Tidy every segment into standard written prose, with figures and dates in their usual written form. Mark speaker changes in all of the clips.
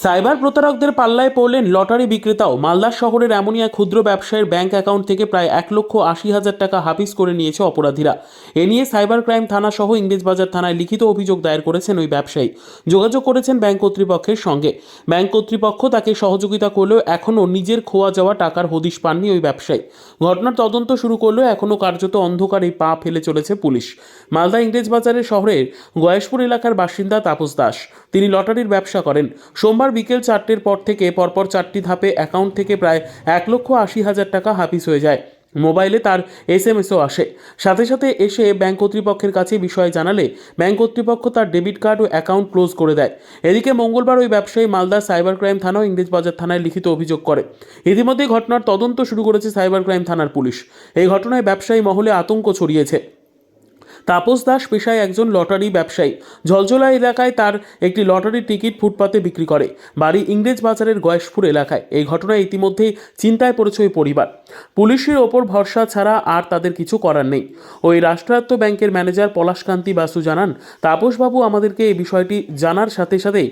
Speaker 1: Cyber প্রতারকদের পাল্লায় পড়লেন lottery বিক্রেতাও। Malda শহরের এমনই এক ক্ষুদ্র ব্যবসায়ীর ব্যাংক অ্যাকাউন্ট থেকে প্রায় 1,80,000 টাকা হাফিস করে নিয়েছে অপরাধীরা। এ নিয়ে সাইবার ক্রাইম থানা সহ ইংরেজবাজার থানায় লিখিত অভিযোগ দায়ের করেছেন ওই ব্যবসায়ী। যোগাযোগ করেছেন ব্যাংক কর্তৃপক্ষের সঙ্গে। ব্যাংক কর্তৃপক্ষ তাকে সহযোগিতা করলেও এখনও নিজের খোয়া যাওয়া টাকার হদিশ পাননি ওই ব্যবসায়ী। ঘটনার তদন্ত শুরু করলেও এখনও কার্যত অন্ধকারেই পা ফেলে চলেছে পুলিশ। মালদা ইংরেজবাজারের শহরের গয়েশপুর এলাকার বাসিন্দা তাপস দাস। তিনি লটারির ব্যবসা করেন। সোমবার বিকেল 4টের পর থেকে পরপর 4টি ধাপে অ্যাকাউন্ট থেকে প্রায় 1,80,000 টাকা হাফিস হয়ে যায়। মোবাইলে তার এসএমএসও আসে। সাথে সাথে এসে ব্যাংক কর্তৃপক্ষের কাছে বিষয় জানালে ব্যাংক কর্তৃপক্ষ তার debit card O account close করে দেয়। এদিকে মঙ্গলবার ওই ব্যবসায়ী মালদা সাইবার ক্রাইম থানা ও ইংরেজবাজার থানায় লিখিত অভিযোগ করে। ইতিমধ্যে ঘটনার তদন্ত শুরু করেছে সাইবার ক্রাইম থানার পুলিশ। এই ঘটনায় ব্যবসায়ী মহলে আতঙ্ক ছড়িয়েছে। তাপস দাস পেশায় একজন লটারি ব্যবসায়ী। ঝলঝলা এলাকায় তার একটি লটারির টিকিট ফুটপাতে বিক্রি করে। বাড়ি ইংরেজ বাজারের গয়েশপুর এলাকায়। এই ঘটনায় ইতিমধ্যেই চিন্তায় পড়েছে ওই পরিবার। পুলিশের ওপর ভরসা ছাড়া আর তাদের কিছু করার নেই। ওই রাষ্ট্রায়ত্ত ব্যাংকের ম্যানেজার পলাশকান্তি বাসু জানান, তাপসবাবু আমাদেরকে এই বিষয়টি জানার সাথে সাথেই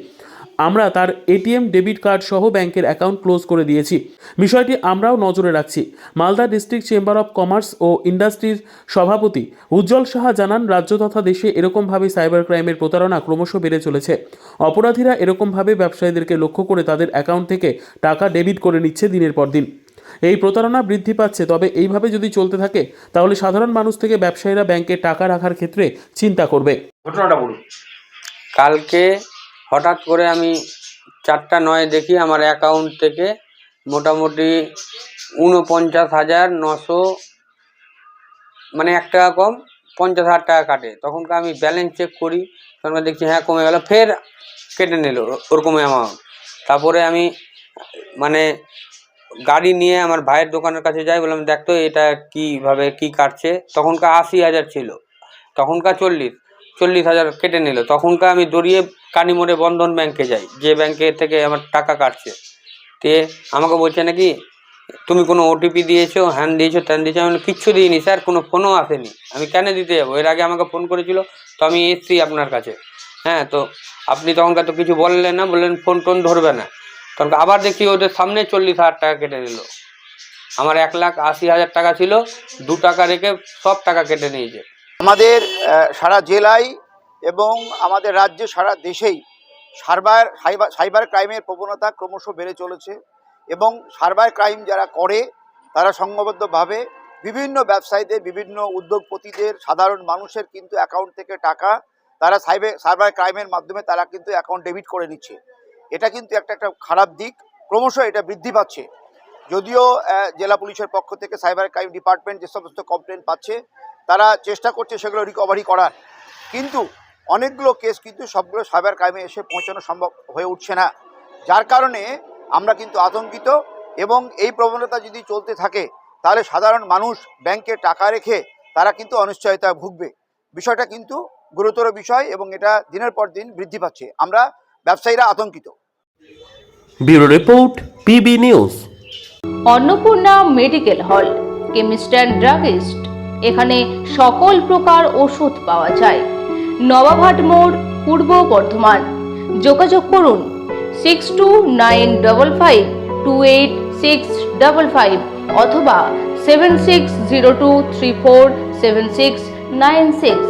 Speaker 1: আমরা তার এটিএম ডেবিট কার্ড সহ ব্যাংকের অ্যাকাউন্ট ক্লোজ করে দিয়েছি। বিষয়টি আমরাও নজরে রাখছি। Malda district chamber of commerce ও ইন্ডাস্ট্রির সভাপতি উজ্জ্বল সাহা জানান, রাজ্য তথা দেশে এরকমভাবে সাইবার ক্রাইমের প্রতারণা ক্রমশ বেড়ে চলেছে। অপরাধীরা এরকমভাবে ব্যবসায়ীদেরকে লক্ষ্য করে তাদের অ্যাকাউন্ট থেকে টাকা ডেবিট করে নিচ্ছে দিনের পর দিন। এই প্রতারণা বৃদ্ধি পাচ্ছে। তবে এইভাবে যদি চলতে থাকে তাহলে সাধারণ মানুষ থেকে ব্যবসায়ীরা ব্যাংকে টাকা রাখার ক্ষেত্রে চিন্তা করবে।
Speaker 2: ঘটনাটা বলুন।
Speaker 3: কালকে হঠাৎ করে আমি 4টা 9 দেখি আমার অ্যাকাউন্ট থেকে মোটামুটি 49,900 মানে 1 টাকা কম 50,000 টাকা কাটে। তখনকার আমি ব্যালেন্স চেক করি, তখন দেখছি হ্যাঁ কমে গেল, ফের কেটে নিল ওরকম অ্যামাউন্ট। তারপরে আমি মানে গাড়ি নিয়ে আমার ভাইয়ের দোকানের কাছে যাই, বললাম দেখ তো এটা কীভাবে কী কাটছে। তখনকার 80,000 ছিল, তখনকার 40,000 কেটে নিল। তখনকার আমি দৌড়িয়ে কানিমোড়ে বন্ধন ব্যাংকে যাই, যে ব্যাংকে থেকে আমার টাকা কাটছে। তে আমাকে বলছে নাকি তুমি কোনো ওটিপি দিয়েছো, হ্যান দিয়েছো, ত্যান দিয়েছো। আমি কিচ্ছু দিইনি স্যার, কোনো ফোনও আসেনি, আমি কেন দিতে যাবো? এর আগে আমাকে ফোন করেছিল, তো আমি এসছি আপনার কাছে। হ্যাঁ, তো আপনি তখনকার তো কিছু বললেন না, বললেন ফোন টোন ধরবে না। তখন আবার দেখি ওদের সামনে 40,000 টাকা কেটে নিল। আমার 1,80,000 টাকা ছিল, 2 টাকা রেখে সব টাকা কেটে নিয়েছে।
Speaker 2: আমাদের সারা জেলায় এবং আমাদের রাজ্যে সারা দেশেই সাইবার ক্রাইমের প্রবণতা ক্রমশ বেড়ে চলেছে এবং সাইবার ক্রাইম যারা করে তারা সংঘবদ্ধভাবে বিভিন্ন ব্যবসায়ীদের, বিভিন্ন উদ্যোগপতিদের, সাধারণ মানুষের কিন্তু অ্যাকাউন্ট থেকে টাকা তারা সাইবার ক্রাইমের মাধ্যমে তারা কিন্তু অ্যাকাউন্ট ডেবিট করে নিচ্ছে। এটা কিন্তু একটা খারাপ দিক, ক্রমশ এটা বৃদ্ধি পাচ্ছে। যদিও জেলা পুলিশের পক্ষ থেকে সাইবার ক্রাইম ডিপার্টমেন্ট যে সমস্ত কমপ্লেন পাচ্ছে তারা চেষ্টা করছে সেগুলো রিকভারি করার, কিন্তু অনেকগুলো কেস কিন্তু সবগুলো সাইবার ক্রাইমে এসে পৌঁছানো সম্ভব হয়ে উঠছে না। যার কারণে আমরা কিন্তু আতঙ্কিত এবং এই প্রবণতা যদি চলতে থাকে তাহলে সাধারণ মানুষ ব্যাংকে টাকা রেখে তারা কিন্তু অনিশ্চয়তায় ভুগবে। বিষয়টা কিন্তু গুরুতর বিষয় এবং এটা দিনের পর দিন বৃদ্ধি পাচ্ছে। আমরা ব্যবসায়ীরা আতঙ্কিত।
Speaker 1: Bureau report, PB news.
Speaker 4: Annapurna medical hall, chemist and druggist. এখানে সকল প্রকার ওষুধ পাওয়া যায়। নবাবহাট মোড়, পূর্ব বর্ধমান। যোগাযোগ করুন 6295528655 অথবা 7602347696।